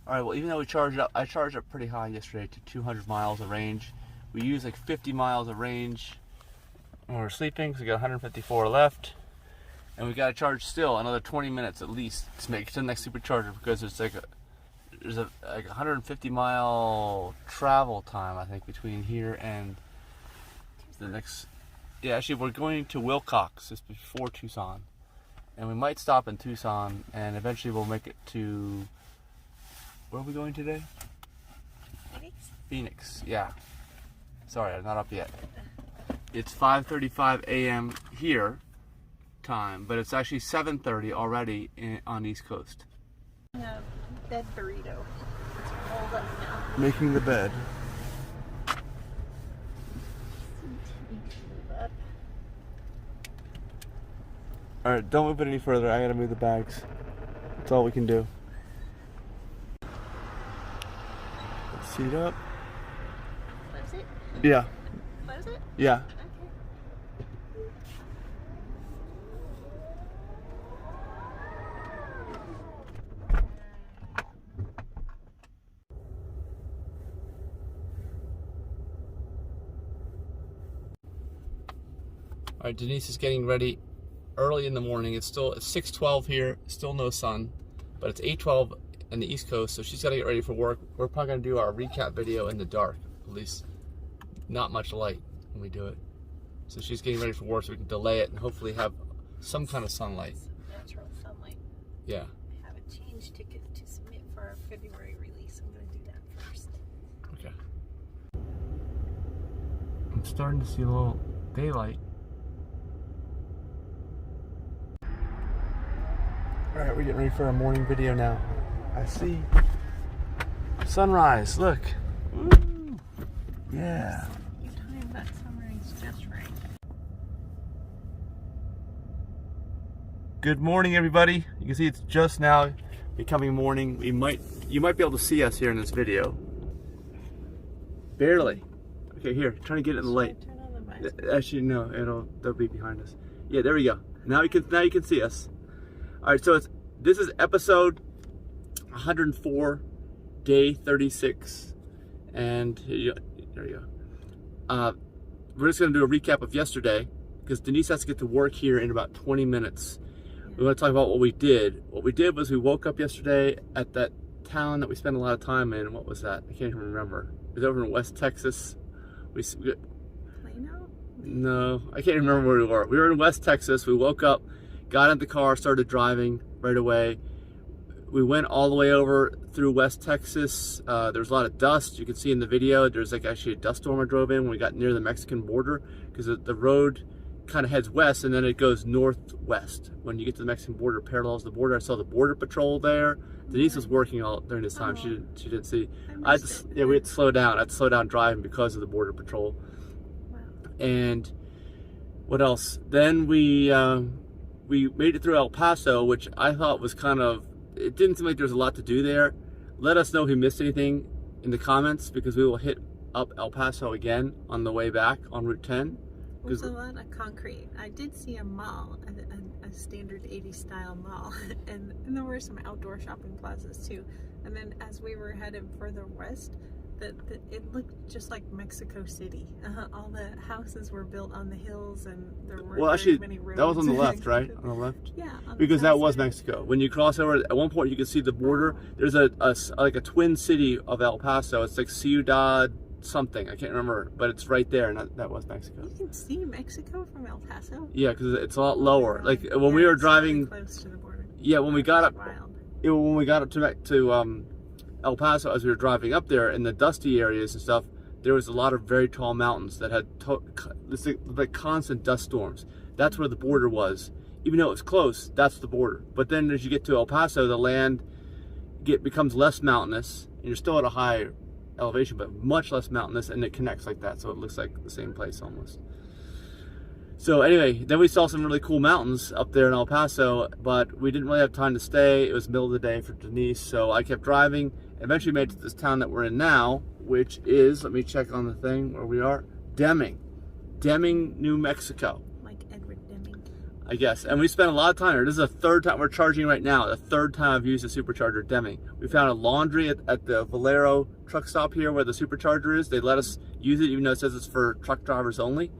All right, well, even though we charged up, I charged up pretty high yesterday to 200 miles of range. We used like 50 miles of range when we were sleeping, so we got 154 left. And we got to charge still another 20 minutes at least to make it to the next supercharger, because there's like a 150 mile travel time, I think, between here and the next. Yeah, actually, we're going to Wilcox just before Tucson, and we might stop in Tucson, and eventually we'll make it to. Where are we going today? Phoenix, yeah. Sorry, I'm not up yet. It's 5:35 a.m. here time, but it's actually 7:30 already on East Coast. A bed burrito. It's rolled up now. Making the bed. Alright, don't move it any further. I gotta move the bags. That's all we can do. Let's seat up. Close it? Yeah. Close it? Yeah. Okay. Alright, Denise is getting ready early in the morning. It's 6:12 here, still no sun, but it's 8:12 on the East Coast, so she's got to get ready for work. We're probably going to do our recap video in the dark, at least not much light when we do it. So she's getting ready for work so we can delay it and hopefully have some kind of sunlight. Natural sunlight. Yeah. I have a change ticket to submit for our February release. I'm going to do that first. Okay. I'm starting to see a little daylight. Alright, we're getting ready for our morning video now. I see sunrise, look. Woo. Yeah. You timed that sunrise just right. Good morning, everybody. You can see it's just now becoming morning. You might be able to see us here in this video. Barely. Okay, here, trying to get it in the light. Turn on the lights. Actually, no, they'll be behind us. Yeah, there we go. Now you can see us. All right, so this is episode 104, day 36, and there you go. We're just gonna do a recap of yesterday because Denise has to get to work here in about 20 minutes. We want to talk about what we did. What we did was we woke up yesterday at that town that we spent a lot of time in. What was that? I can't even remember. It was over in West Texas. Plano? No, I can't remember where we were. We were in West Texas. We woke up, got in the car, started driving right away. We went all the way over through West Texas. There's a lot of dust. You can see in the video, there's like actually a dust storm I drove in when we got near the Mexican border, because the road kind of heads west and then it goes northwest. When you get to the Mexican border, parallels the border. I saw the border patrol there. Denise was working all during this time. She didn't see. We had to slow down. I had to slow down driving because of the border patrol. Wow. And what else? Then we made it through El Paso, which I thought was it didn't seem like there was a lot to do there. Let us know if you missed anything in the comments, because we will hit up El Paso again on the way back on Route 10. There's a lot of concrete. I did see a mall, a standard 80s style mall, and there were some outdoor shopping plazas too. And then as we were headed further west, it looked just like Mexico City. All the houses were built on the hills, and there weren't very many roads. That was on the left, right? On the left? Yeah. Because that was Mexico. When you cross over, at one point you can see the border. There's like a twin city of El Paso. It's like Ciudad something. I can't remember, but it's right there, and that was Mexico. You can see Mexico from El Paso? Yeah, because it's a lot lower. Like when we were driving... Really close to the border. Yeah, when we got up... Wild. When we got up to El Paso, as we were driving up there in the dusty areas and stuff, there was a lot of very tall mountains that had like constant dust storms. That's where the border was. Even though it was close, that's the border. But then as you get to El Paso, the land becomes less mountainous, and you're still at a high elevation, but much less mountainous, and it connects like that, so it looks like the same place almost. So anyway, then we saw some really cool mountains up there in El Paso, but we didn't really have time to stay. It was middle of the day for Denise, so I kept driving. Eventually made it to this town that we're in now, which is, let me check on the thing where we are, Deming, New Mexico. Like Edward Deming. I guess. And we spent a lot of time here. This is the third time we're charging right now. The third time I've used a supercharger at Deming. We found a laundry at the Valero truck stop here where the supercharger is. They let us use it even though it says it's for truck drivers only.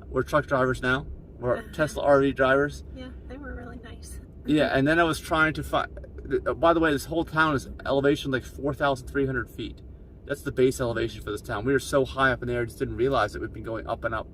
We're truck drivers now. We're Tesla RV drivers. Yeah, they were really nice. Yeah, and then I was trying to find, by the way, this whole town is elevation like 4,300 feet. That's the base elevation for this town. We were so high up in the air, I just didn't realize that we'd been going up and up.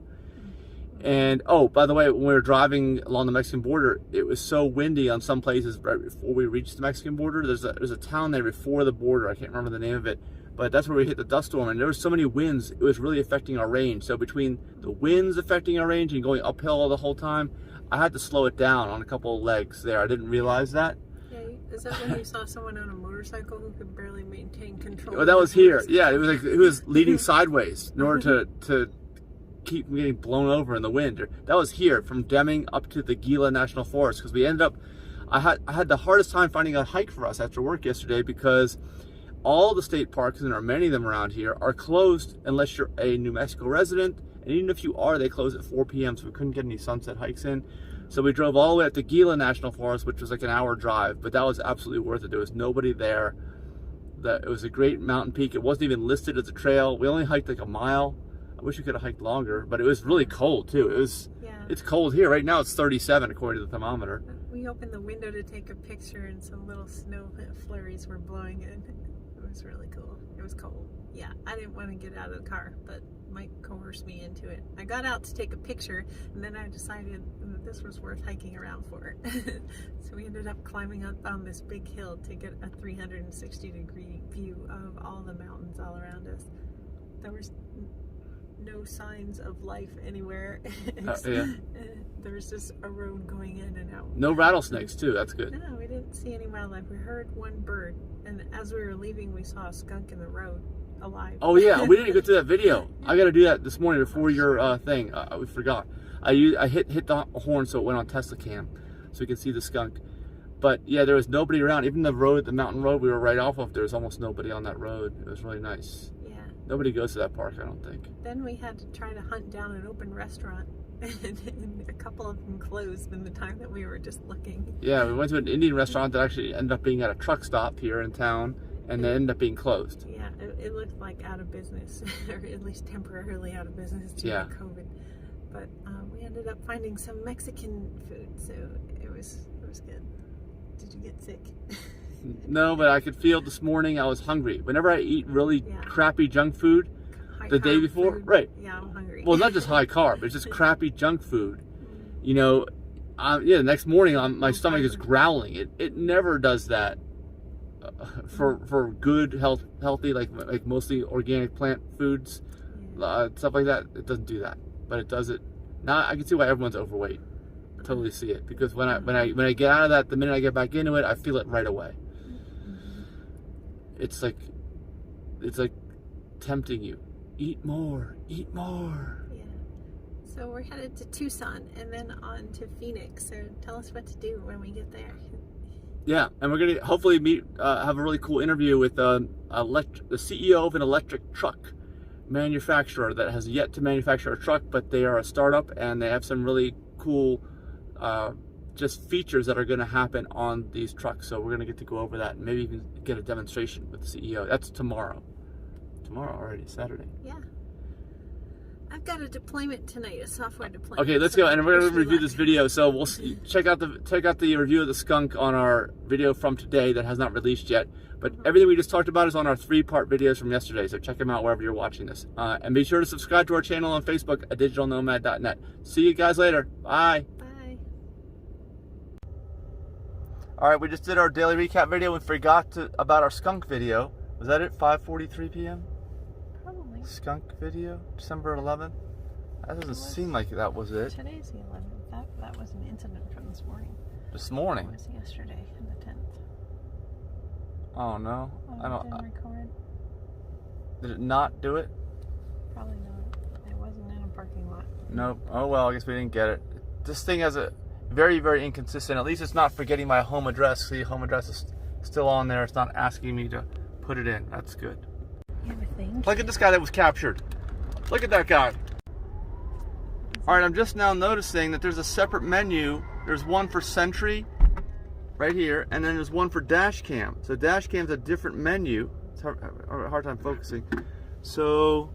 And, oh, by the way, when we were driving along the Mexican border, it was so windy on some places right before we reached the Mexican border. There's a town there before the border. I can't remember the name of it. But that's where we hit the dust storm, and there were so many winds, it was really affecting our range. So between the winds affecting our range and going uphill the whole time, I had to slow it down on a couple of legs there. I didn't realize that. Yeah, is that when you saw someone on a motorcycle who could barely maintain control? Well, that was here. Yeah, it was like it was leading sideways in order to keep from getting blown over in the wind. That was here from Deming up to the Gila National Forest, because we ended up, I had the hardest time finding a hike for us after work yesterday, because all the state parks, and there are many of them around here, are closed unless you're a New Mexico resident. And even if you are, they close at 4 p.m. So we couldn't get any sunset hikes in. So we drove all the way up to Gila National Forest, which was like an hour drive, but that was absolutely worth it. There was nobody there. It was a great mountain peak. It wasn't even listed as a trail. We only hiked like a mile. I wish we could have hiked longer, but it was really cold too. It's cold here. Right now it's 37 according to the thermometer. We opened the window to take a picture and some little snow flurries were blowing in. It was really cool. It was cold. Yeah, I didn't want to get out of the car, but Mike coerced me into it. I got out to take a picture, and then I decided that this was worth hiking around for. So we ended up climbing up on this big hill to get a 360-degree view of all the mountains all around us. There was no signs of life anywhere. There was just a road going in and out. No rattlesnakes too, that's good. No, we didn't see any wildlife. We heard one bird, and as we were leaving we saw a skunk in the road, alive. Oh yeah, we didn't get to that video. I got to do that this morning before your thing. We forgot. I hit the horn so it went on Tesla cam, so we can see the skunk. But yeah, there was nobody around. Even the road, the mountain road we were right off of, there was almost nobody on that road. It was really nice. Nobody goes to that park, I don't think. Then we had to try to hunt down an open restaurant, and a couple of them closed in the time that we were just looking. Yeah, we went to an Indian restaurant that actually ended up being at a truck stop here in town, and they ended up being closed. Yeah, it looked like out of business, or at least temporarily out of business due to COVID. But we ended up finding some Mexican food, so it was good. Did you get sick? No, but I could feel this morning I was hungry. Whenever I eat really crappy junk food the day before, food. Yeah, I'm hungry. Well, not just high carb, it's just crappy junk food. You know, the next morning my stomach is growling. It never does that for good healthy like mostly organic plant foods, stuff like that. It doesn't do that, but it does it. Now I can see why everyone's overweight. I totally see it, because when I get out of that, the minute I get back into it, I feel it right away. It's like tempting you. Eat more, eat more. Yeah. So we're headed to Tucson and then on to Phoenix. So tell us what to do when we get there. Yeah, and we're gonna hopefully have a really cool interview with the CEO of an electric truck manufacturer that has yet to manufacture a truck, but they are a startup and they have some really cool just features that are going to happen on these trucks. So we're going to get to go over that and maybe even get a demonstration with the CEO. That's tomorrow. Tomorrow already, Saturday. Yeah. I've got a deployment tonight, a software deployment. Okay, let's go, and we're going to review this video. So we'll check out the review of the skunk on our video from today that has not released yet. But everything we just talked about is on our 3-part videos from yesterday. So check them out wherever you're watching this. And be sure to subscribe to our channel on Facebook at digitalnomad.net. See you guys later. Bye. All right, we just did our daily recap video and forgot about our skunk video. Was that it? 5:43 p.m.? Probably. Skunk video, December 11th. That doesn't seem like that was it. Today's the 11th. That was an incident from this morning. This morning? It was yesterday, the 10th. Oh no. I didn't record. Did it not do it? Probably not. It wasn't in a parking lot. Nope. Oh well, I guess we didn't get it. This thing has a very, very inconsistent. At least it's not forgetting my home address. See, home address is still on there. It's not asking me to put it in. That's good. You ever think? Look at this guy that was captured. Look at that guy. All right, I'm just now noticing that there's a separate menu. There's one for Sentry right here, and then there's one for dash cam. So dash cam's a different menu. It's hard time focusing. So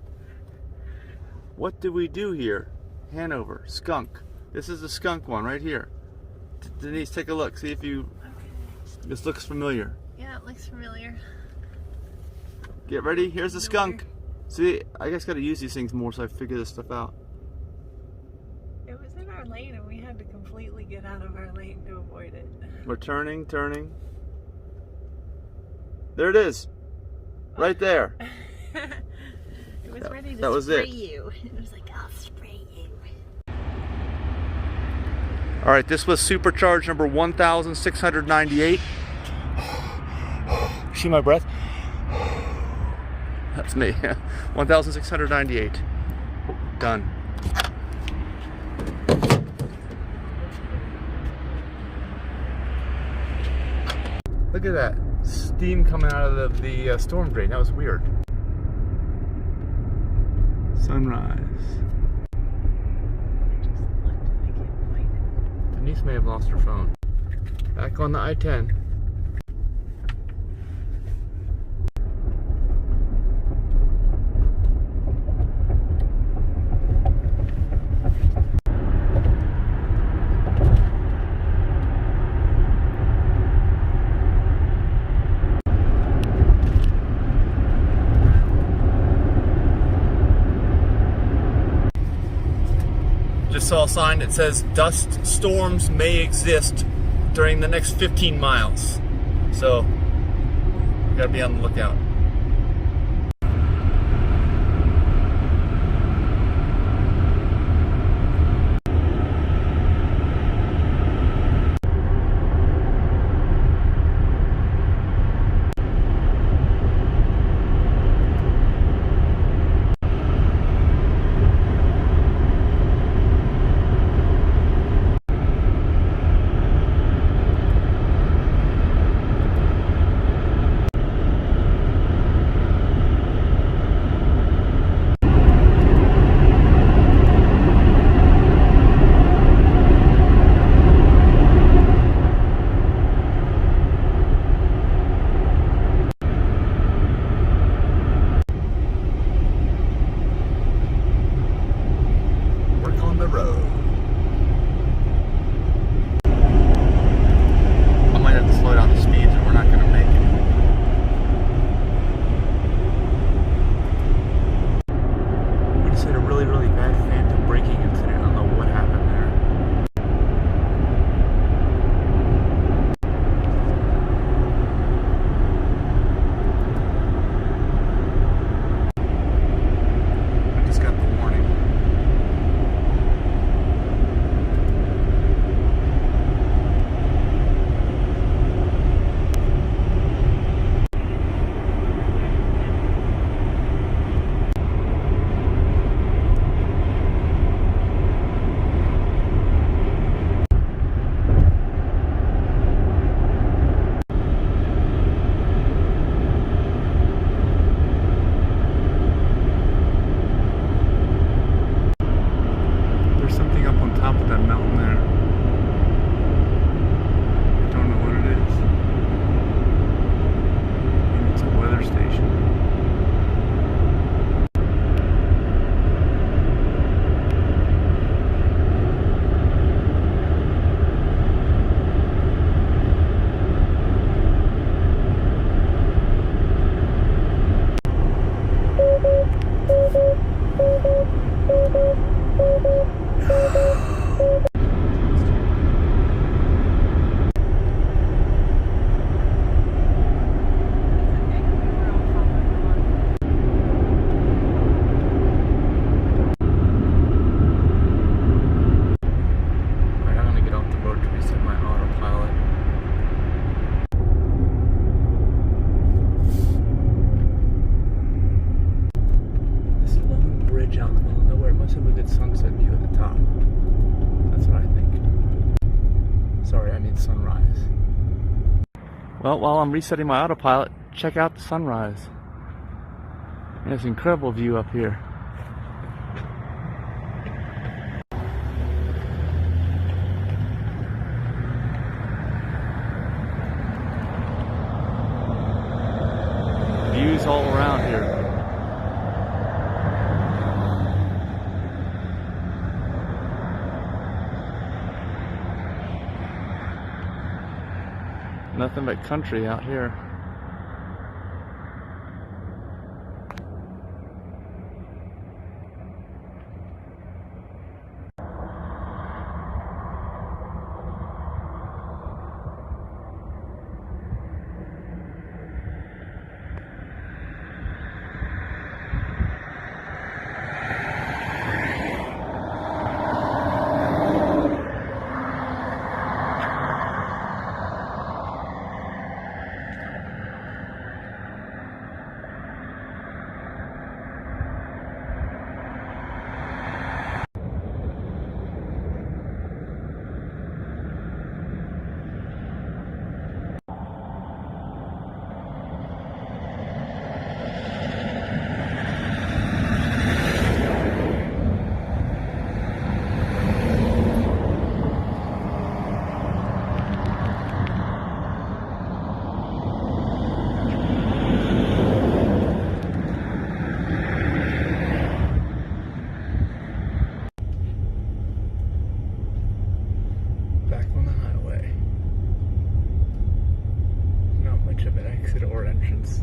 what do we do here? Hanover, skunk. This is the skunk one right here. Denise, take a look. See if you. Okay. This looks familiar. Yeah, it looks familiar. Get ready. Here's the skunk. See, I guess got to use these things more so I figure this stuff out. It was in our lane and we had to completely get out of our lane to avoid it. We're turning. There it is. Right there. It was ready to that was spray it. you. It was like, I'll spray you. All right, this was supercharge number 1,698. See my breath? That's me. 1,698. Done. Look at that. Steam coming out of the storm drain. That was weird. Sunrise. Denise may have lost her phone. Back on the I-10. Just saw a sign that says dust storms may exist during the next 15 miles. So, you gotta be on the lookout. Well, while I'm resetting my autopilot, check out the sunrise. There's an incredible view up here. Nothing but country out here. Or entrance.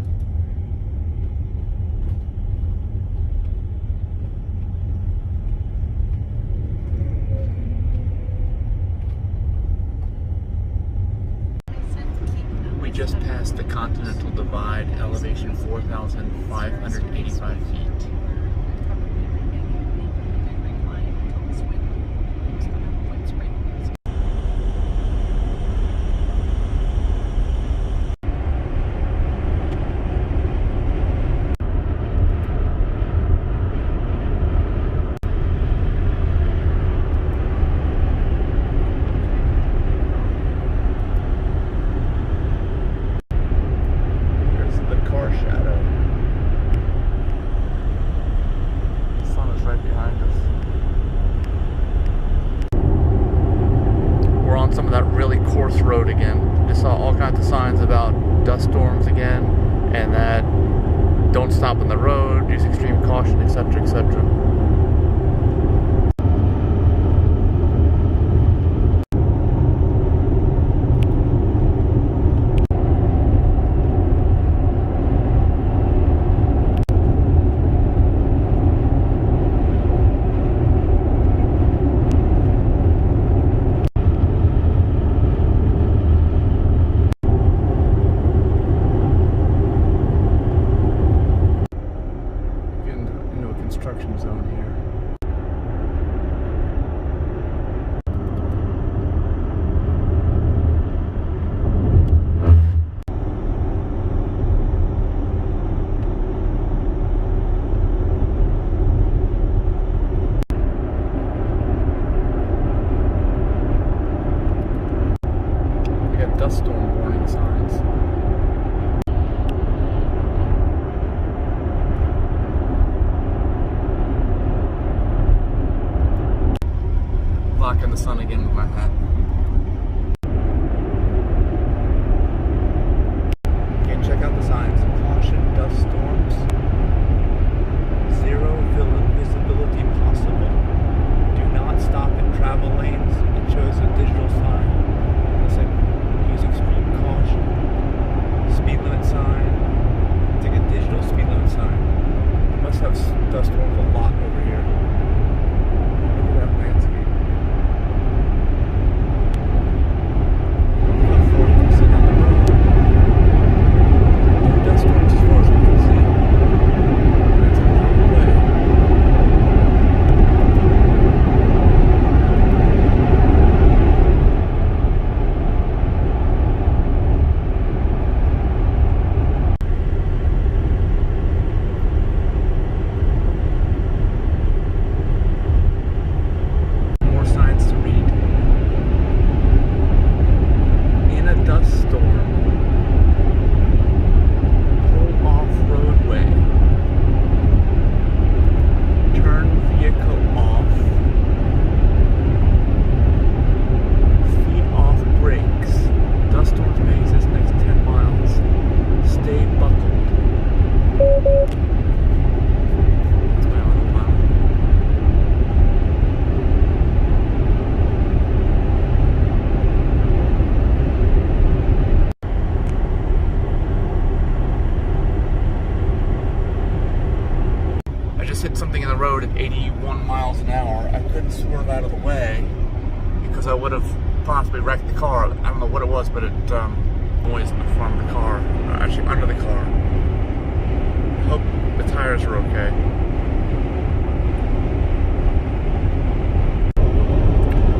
We just passed the Continental Divide, elevation 4,585 feet. Some of that really coarse road again. Just saw all kinds of signs about dust storms again, and that don't stop on the road, use extreme caution, etc., etc. Construction zone here. We got dust storm warning signs. Blocking the sun again with my hat. Again, check out the signs. Caution, dust storms. Zero visibility possible. Do not stop in travel lanes. It shows a digital sign. Listen, use extreme caution. Speed limit sign. Take a digital speed limit sign. Must have dust storms a lot over here. Look at that landscape. swerve out of the way because I would have possibly wrecked the car. I don't know what it was, but it noise in the front of the car, actually under the car. I hope the tires are okay.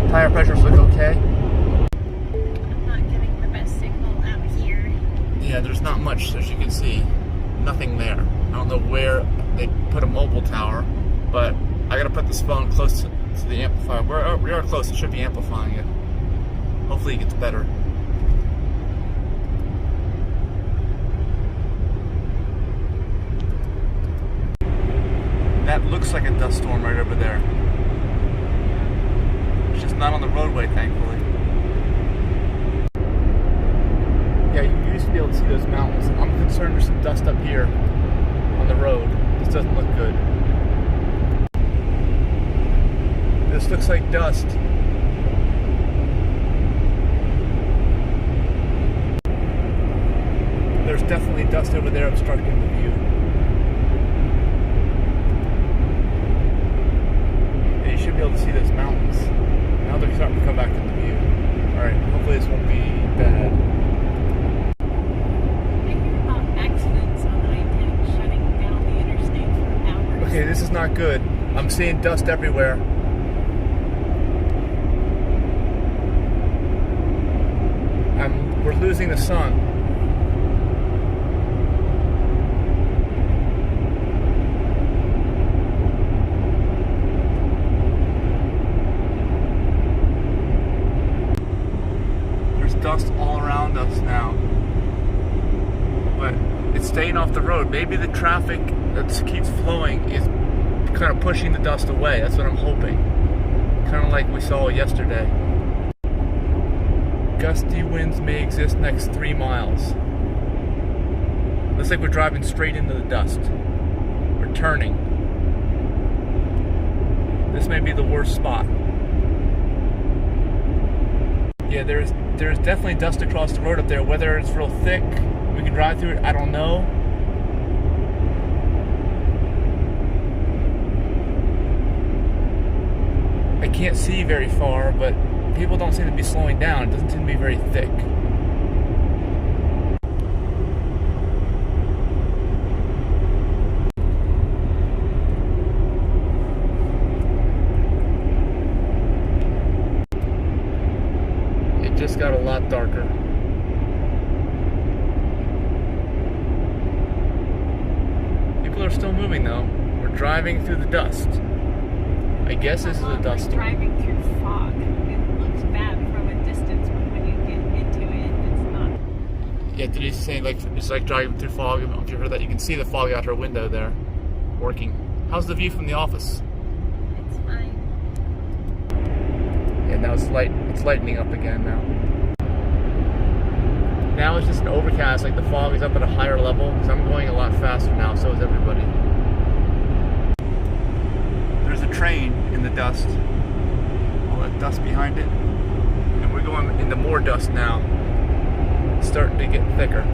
Tire pressures look okay. I'm not getting the best signal out here. Yeah, there's not much, as you can see. Nothing there. I don't know where they put a mobile tower, but I gotta put this phone close to the amplifier. We are close, it should be amplifying it. Hopefully it gets better. That looks like a dust storm right over there. It's just not on the roadway, thankfully. Yeah, you used to be able to see those mountains. I'm concerned there's some dust up here on the road. This doesn't look good. This looks like dust. There's definitely dust over there obstructing the view. And you should be able to see those mountains. Now they're starting to come back into view. Alright, hopefully this won't be bad. Okay, this is not good. I'm seeing dust everywhere. We're losing the sun. There's dust all around us now. But it's staying off the road. Maybe the traffic that keeps flowing is kind of pushing the dust away. That's what I'm hoping. Kind of like we saw yesterday. Gusty winds may exist next 3 miles. Looks like we're driving straight into the dust. We're turning. This may be the worst spot. Yeah, there's definitely dust across the road up there. Whether it's real thick, we can drive through it, I don't know. I can't see very far, but people don't seem to be slowing down. It doesn't seem to be very thick. It just got a lot darker. People are still moving though. We're driving through the dust. I guess this is a dust storm. Driving through fog. It looks bad from a distance, but when you get into it, it's not. Yeah, did he say like it's like driving through fog? I don't know if you heard that. You can see the fog out her window there, working. How's the view from the office? It's fine. Yeah, now it's lightening up again now. Now it's just an overcast, like the fog is up at a higher level, because I'm going a lot faster now, so is everybody. There's a train in the dust. All that dust behind it. And we're going into more dust now. It's starting to get thicker.